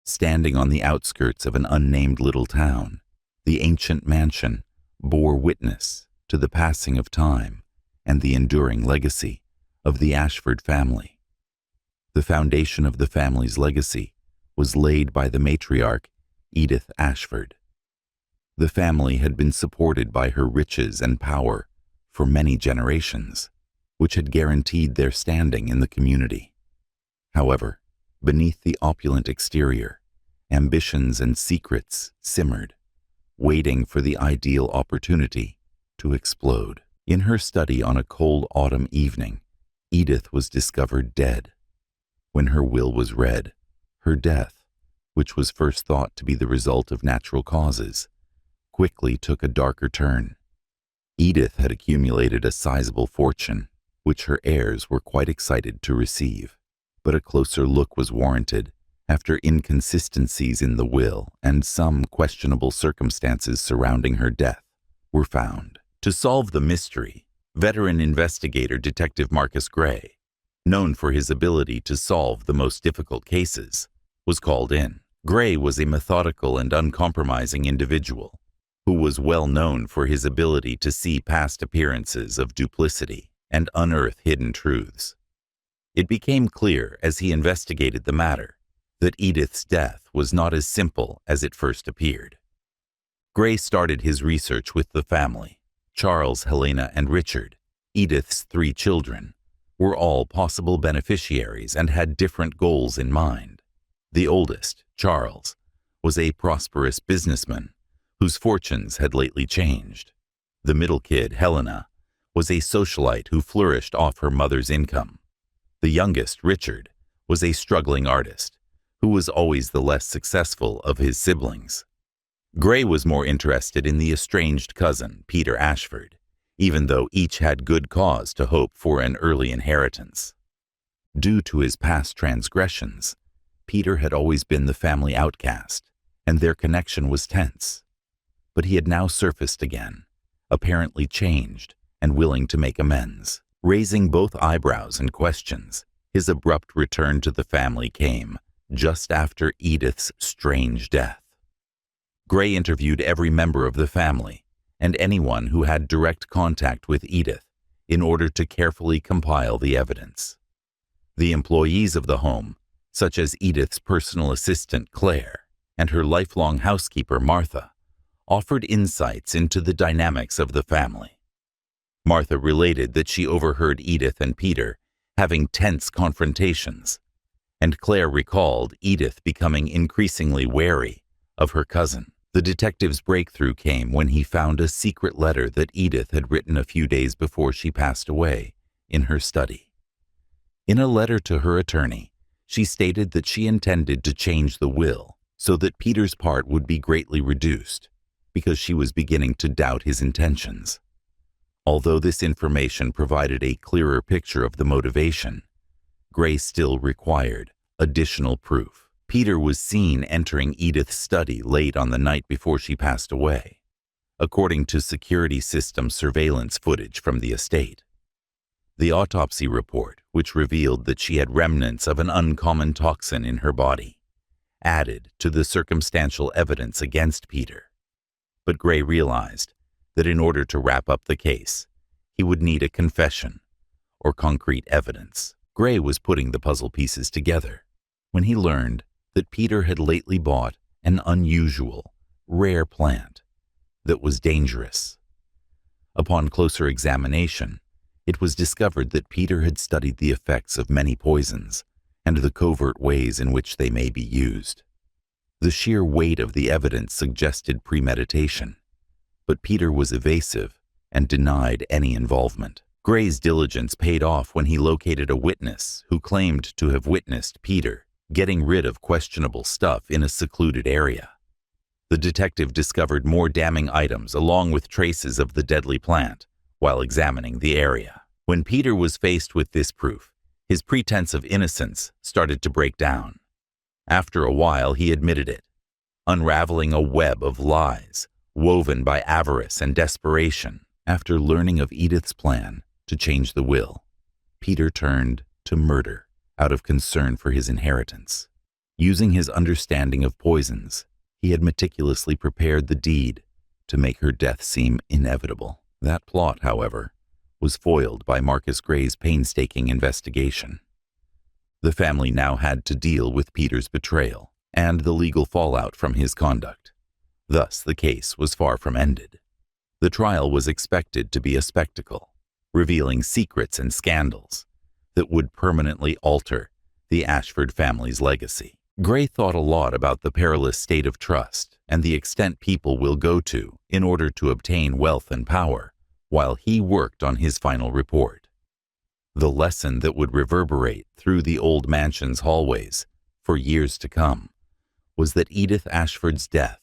Standing on the outskirts of an unnamed little town, the ancient mansion bore witness to the passing of time and the enduring legacy of the Ashford family. The foundation of the family's legacy was laid by the matriarch, Edith Ashford. The family had been supported by her riches and power for many generations, which had guaranteed their standing in the community. However, beneath the opulent exterior, ambitions and secrets simmered, waiting for the ideal opportunity to explode. In her study on a cold autumn evening, Edith was discovered dead. When her will was read, her death, which was first thought to be the result of natural causes, quickly took a darker turn. Edith had accumulated a sizable fortune, which her heirs were quite excited to receive. But a closer look was warranted after inconsistencies in the will and some questionable circumstances surrounding her death were found. To solve the mystery, veteran investigator Detective Marcus Gray, known for his ability to solve the most difficult cases, was called in. Gray was a methodical and uncompromising individual who was well known for his ability to see past appearances of duplicity and unearth hidden truths. It became clear as he investigated the matter that Edith's death was not as simple as it first appeared. Gray started his research with the family. Charles, Helena, and Richard, Edith's 3 children, were all possible beneficiaries and had different goals in mind. The oldest, Charles, was a prosperous businessman whose fortunes had lately changed. The middle kid, Helena, was a socialite who flourished off her mother's income. The youngest, Richard, was a struggling artist who was always the less successful of his siblings. Gray was more interested in the estranged cousin, Peter Ashford, even though each had good cause to hope for an early inheritance. Due to his past transgressions, Peter had always been the family outcast, and their connection was tense. But he had now surfaced again, apparently changed and willing to make amends. Raising both eyebrows and questions, his abrupt return to the family came just after Edith's strange death. Gray interviewed every member of the family and anyone who had direct contact with Edith in order to carefully compile the evidence. The employees of the home, such as Edith's personal assistant Claire and her lifelong housekeeper Martha, offered insights into the dynamics of the family. Martha related that she overheard Edith and Peter having tense confrontations, and Claire recalled Edith becoming increasingly wary of her cousin. The detective's breakthrough came when he found a secret letter that Edith had written a few days before she passed away in her study. In a letter to her attorney, she stated that she intended to change the will so that Peter's part would be greatly reduced because she was beginning to doubt his intentions. Although this information provided a clearer picture of the motivation, Gray still required additional proof. Peter was seen entering Edith's study late on the night before she passed away, according to security system surveillance footage from the estate. The autopsy report, which revealed that she had remnants of an uncommon toxin in her body, added to the circumstantial evidence against Peter. But Gray realized that in order to wrap up the case, he would need a confession or concrete evidence. Gray was putting the puzzle pieces together when he learned that Peter had lately bought an unusual, rare plant that was dangerous. Upon closer examination, it was discovered that Peter had studied the effects of many poisons and the covert ways in which they may be used. The sheer weight of the evidence suggested premeditation, but Peter was evasive and denied any involvement. Gray's diligence paid off when he located a witness who claimed to have witnessed Peter getting rid of questionable stuff in a secluded area. The detective discovered more damning items along with traces of the deadly plant while examining the area. When Peter was faced with this proof, his pretense of innocence started to break down. After a while, he admitted it, unraveling a web of lies woven by avarice and desperation. After learning of Edith's plan to change the will, Peter turned to murder out of concern for his inheritance. Using his understanding of poisons, he had meticulously prepared the deed to make her death seem inevitable. That plot, however, was foiled by Marcus Gray's painstaking investigation. The family now had to deal with Peter's betrayal and the legal fallout from his conduct. Thus, the case was far from ended. The trial was expected to be a spectacle, revealing secrets and scandals that would permanently alter the Ashford family's legacy. Gray thought a lot about the perilous state of trust and the extent people will go to in order to obtain wealth and power, while he worked on his final report. The lesson that would reverberate through the old mansion's hallways for years to come was that Edith Ashford's death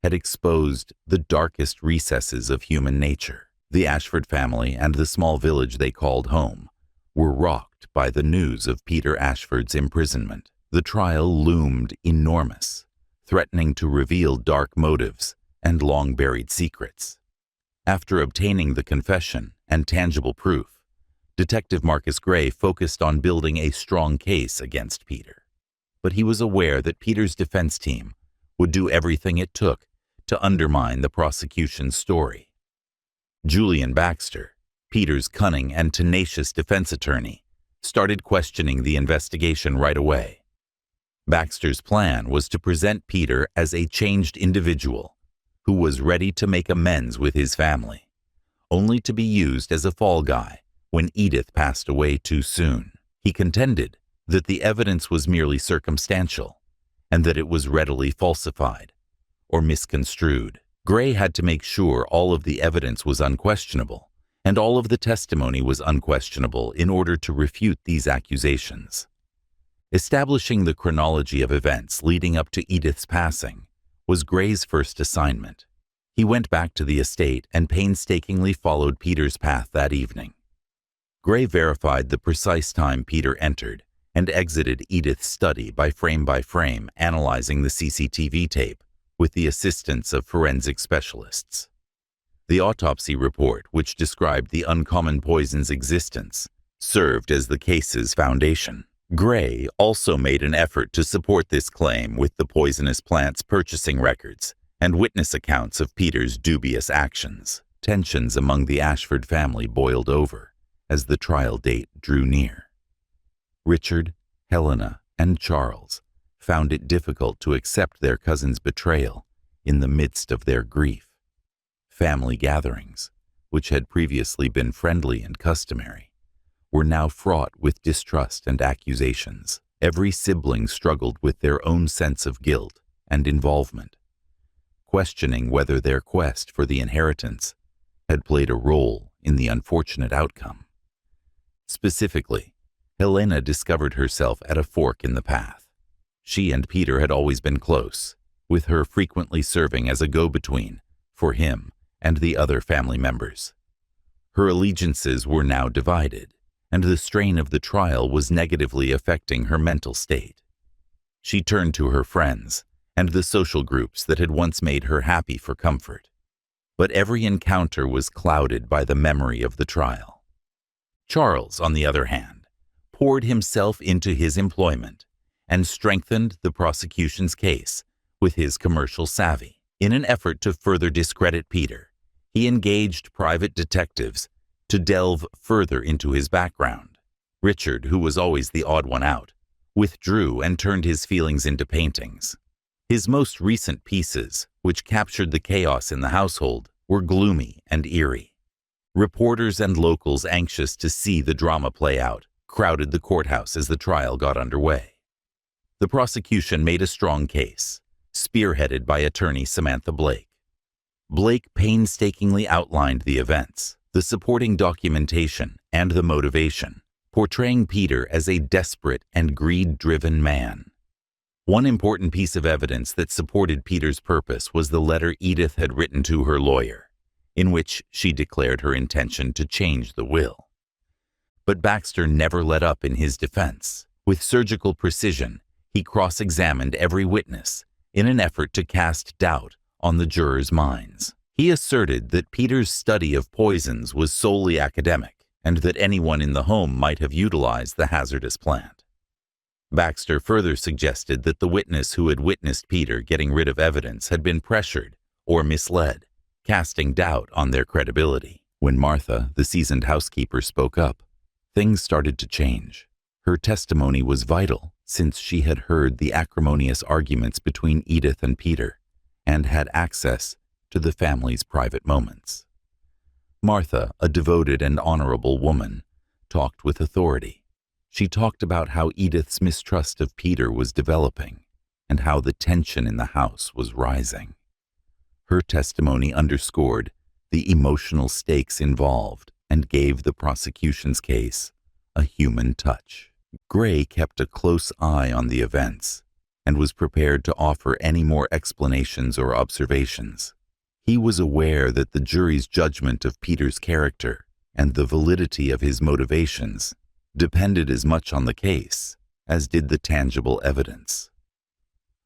had exposed the darkest recesses of human nature. The Ashford family and the small village they called home were rocked by the news of Peter Ashford's imprisonment. The trial loomed enormous, threatening to reveal dark motives and long-buried secrets. After obtaining the confession and tangible proof, Detective Marcus Gray focused on building a strong case against Peter. But he was aware that Peter's defense team would do everything it took to undermine the prosecution's story. Julian Baxter, Peter's cunning and tenacious defense attorney, started questioning the investigation right away. Baxter's plan was to present Peter as a changed individual who was ready to make amends with his family, only to be used as a fall guy when Edith passed away too soon. He contended that the evidence was merely circumstantial and that it was readily falsified or misconstrued. Gray had to make sure all of the evidence was unquestionable and all of the testimony was unquestionable in order to refute these accusations. Establishing the chronology of events leading up to Edith's passing was Gray's first assignment. He went back to the estate and painstakingly followed Peter's path that evening. Gray verified the precise time Peter entered and exited Edith's study by frame analyzing the CCTV tape with the assistance of forensic specialists. The autopsy report, which described the uncommon poison's existence, served as the case's foundation. Gray also made an effort to support this claim with the poisonous plant's purchasing records and witness accounts of Peter's dubious actions. Tensions among the Ashford family boiled over as the trial date drew near. Richard, Helena, and Charles found it difficult to accept their cousin's betrayal in the midst of their grief. Family gatherings, which had previously been friendly and customary, were now fraught with distrust and accusations. Every sibling struggled with their own sense of guilt and involvement, questioning whether their quest for the inheritance had played a role in the unfortunate outcome. Specifically, Helena discovered herself at a fork in the path. She and Peter had always been close, with her frequently serving as a go-between for him and the other family members. Her allegiances were now divided, and the strain of the trial was negatively affecting her mental state. She turned to her friends and the social groups that had once made her happy for comfort. But every encounter was clouded by the memory of the trial. Charles, on the other hand, poured himself into his employment and strengthened the prosecution's case with his commercial savvy. In an effort to further discredit Peter, he engaged private detectives to delve further into his background. Richard, who was always the odd one out, withdrew and turned his feelings into paintings. His most recent pieces, which captured the chaos in the household, were gloomy and eerie. Reporters and locals anxious to see the drama play out crowded the courthouse as the trial got underway. The prosecution made a strong case, spearheaded by attorney Samantha Blake. Blake painstakingly outlined the events, the supporting documentation, and the motivation, portraying Peter as a desperate and greed-driven man. One important piece of evidence that supported Peter's purpose was the letter Edith had written to her lawyer, in which she declared her intention to change the will. But Baxter never let up in his defense. With surgical precision, he cross-examined every witness in an effort to cast doubt on the jurors' minds. He asserted that Peter's study of poisons was solely academic and that anyone in the home might have utilized the hazardous plant. Baxter further suggested that the witness who had witnessed Peter getting rid of evidence had been pressured or misled, casting doubt on their credibility. When Martha, the seasoned housekeeper, spoke up, things started to change. Her testimony was vital since she had heard the acrimonious arguments between Edith and Peter and had access to the family's private moments. Martha, a devoted and honorable woman, talked with authority. She talked about how Edith's mistrust of Peter was developing and how the tension in the house was rising. Her testimony underscored the emotional stakes involved and gave the prosecution's case a human touch. Gray kept a close eye on the events and was prepared to offer any more explanations or observations. He was aware that the jury's judgment of Peter's character and the validity of his motivations depended as much on the case as did the tangible evidence.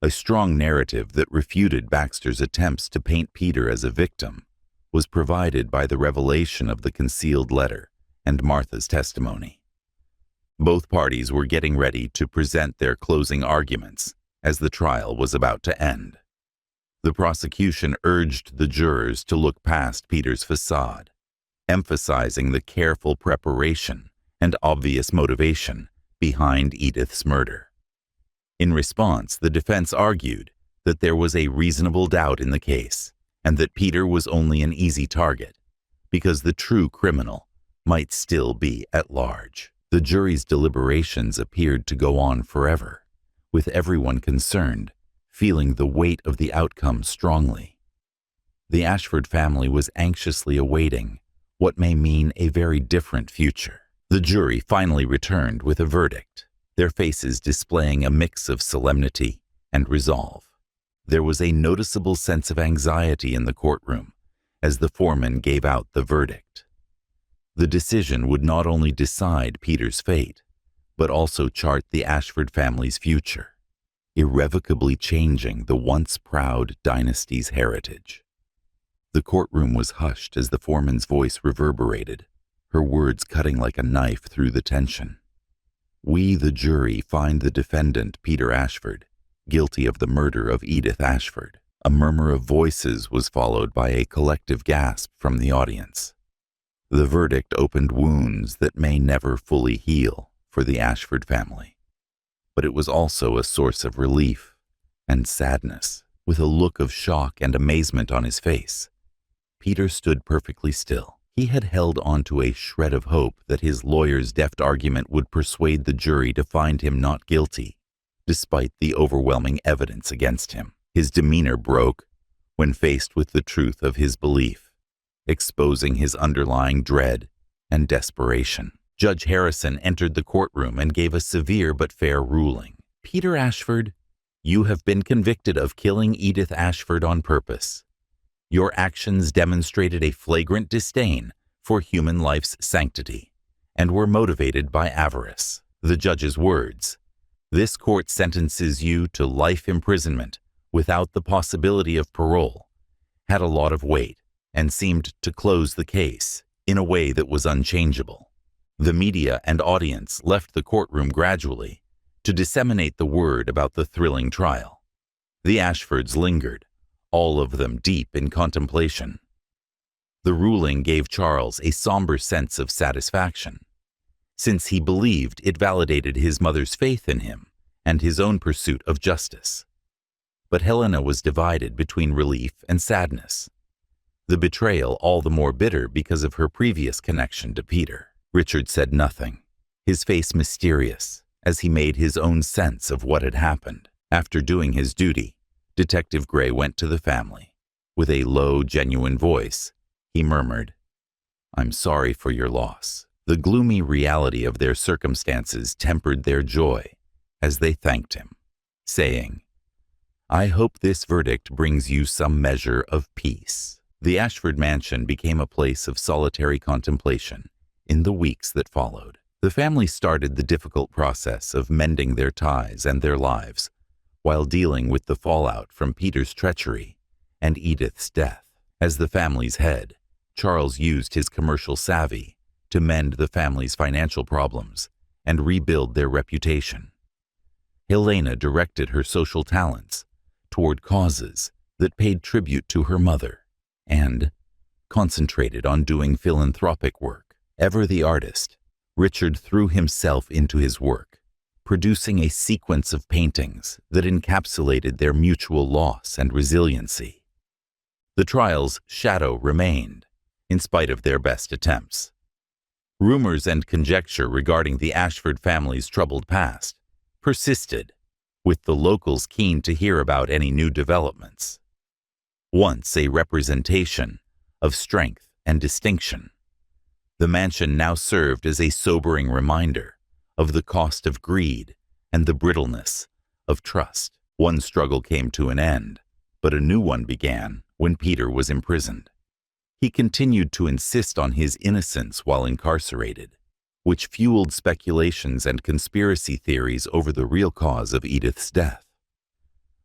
A strong narrative that refuted Baxter's attempts to paint Peter as a victim was provided by the revelation of the concealed letter and Martha's testimony. Both parties were getting ready to present their closing arguments as the trial was about to end. The prosecution urged the jurors to look past Peter's facade, emphasizing the careful preparation and obvious motivation behind Edith's murder. In response, the defense argued that there was a reasonable doubt in the case and that Peter was only an easy target because the true criminal might still be at large. The jury's deliberations appeared to go on forever, with everyone concerned feeling the weight of the outcome strongly. The Ashford family was anxiously awaiting what may mean a very different future. The jury finally returned with a verdict, their faces displaying a mix of solemnity and resolve. There was a noticeable sense of anxiety in the courtroom as the foreman gave out the verdict. The decision would not only decide Peter's fate, but also chart the Ashford family's future, irrevocably changing the once proud dynasty's heritage. The courtroom was hushed as the foreman's voice reverberated, her words cutting like a knife through the tension. "We, the jury, find the defendant, Peter Ashford, guilty of the murder of Edith Ashford." A murmur of voices was followed by a collective gasp from the audience. The verdict opened wounds that may never fully heal for the Ashford family, but it was also a source of relief and sadness. With a look of shock and amazement on his face, Peter stood perfectly still. He had held onto a shred of hope that his lawyer's deft argument would persuade the jury to find him not guilty, despite the overwhelming evidence against him. His demeanor broke when faced with the truth of his belief, exposing his underlying dread and desperation. Judge Harrison entered the courtroom and gave a severe but fair ruling. "Peter Ashford, you have been convicted of killing Edith Ashford on purpose. Your actions demonstrated a flagrant disdain for human life's sanctity and were motivated by avarice." The judge's words, "This court sentences you to life imprisonment without the possibility of parole," had a lot of weight and seemed to close the case in a way that was unchangeable. The media and audience left the courtroom gradually to disseminate the word about the thrilling trial. The Ashfords lingered, all of them deep in contemplation. The ruling gave Charles a somber sense of satisfaction, since he believed it validated his mother's faith in him and his own pursuit of justice. But Helena was divided between relief and sadness, the betrayal all the more bitter because of her previous connection to Peter. Richard said nothing, his face mysterious as he made his own sense of what had happened. After doing his duty, Detective Gray went to the family. With a low, genuine voice, he murmured, "I'm sorry for your loss." The gloomy reality of their circumstances tempered their joy as they thanked him, saying, "I hope this verdict brings you some measure of peace." The Ashford mansion became a place of solitary contemplation in the weeks that followed. The family started the difficult process of mending their ties and their lives while dealing with the fallout from Peter's treachery and Edith's death. As the family's head, Charles used his commercial savvy to mend the family's financial problems and rebuild their reputation. Helena directed her social talents toward causes that paid tribute to her mother and concentrated on doing philanthropic work. Ever the artist, Richard threw himself into his work, producing a sequence of paintings that encapsulated their mutual loss and resiliency. The trial's shadow remained, in spite of their best attempts. Rumors and conjecture regarding the Ashford family's troubled past persisted, with the locals keen to hear about any new developments. Once a representation of strength and distinction, the mansion now served as a sobering reminder of the cost of greed and the brittleness of trust. One struggle came to an end, but a new one began when Peter was imprisoned. He continued to insist on his innocence while incarcerated, which fueled speculations and conspiracy theories over the real cause of Edith's death.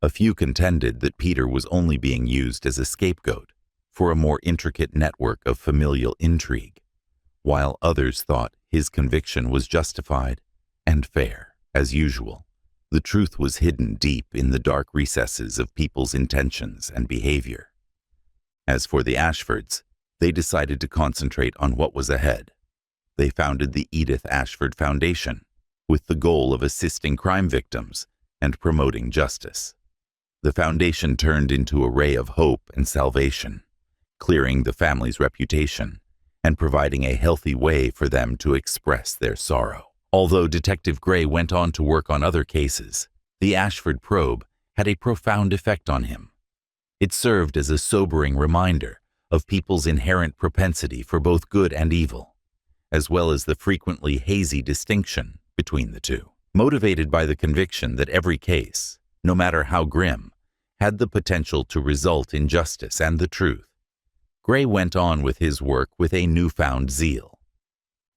A few contended that Peter was only being used as a scapegoat for a more intricate network of familial intrigue, while others thought his conviction was justified and fair. As usual, the truth was hidden deep in the dark recesses of people's intentions and behavior. As for the Ashfords, they decided to concentrate on what was ahead. They founded the Edith Ashford Foundation with the goal of assisting crime victims and promoting justice. The foundation turned into a ray of hope and salvation, clearing the family's reputation and providing a healthy way for them to express their sorrow. Although Detective Gray went on to work on other cases, the Ashford probe had a profound effect on him. It served as a sobering reminder of people's inherent propensity for both good and evil, as well as the frequently hazy distinction between the two. Motivated by the conviction that every case, no matter how grim, had the potential to result in justice and the truth, Gray went on with his work with a newfound zeal.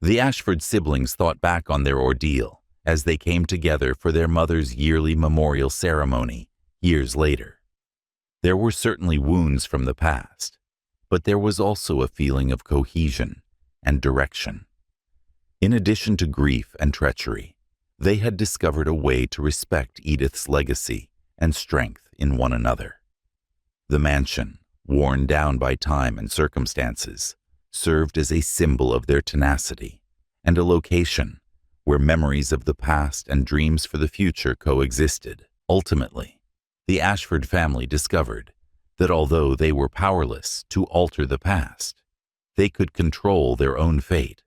The Ashford siblings thought back on their ordeal as they came together for their mother's yearly memorial ceremony years later. There were certainly wounds from the past, but there was also a feeling of cohesion and direction. In addition to grief and treachery, they had discovered a way to respect Edith's legacy and strength in one another. The mansion, worn down by time and circumstances, served as a symbol of their tenacity and a location where memories of the past and dreams for the future coexisted. Ultimately, the Ashford family discovered that although they were powerless to alter the past, they could control their own fate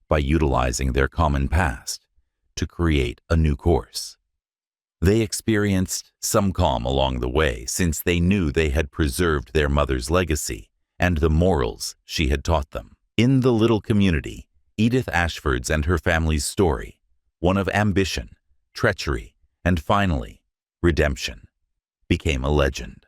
by utilizing their common past to create a new course. They experienced some calm along the way since they knew they had preserved their mother's legacy and the morals she had taught them. In the little community, Edith Ashford's and her family's story, one of ambition, treachery, and finally, redemption, became a legend.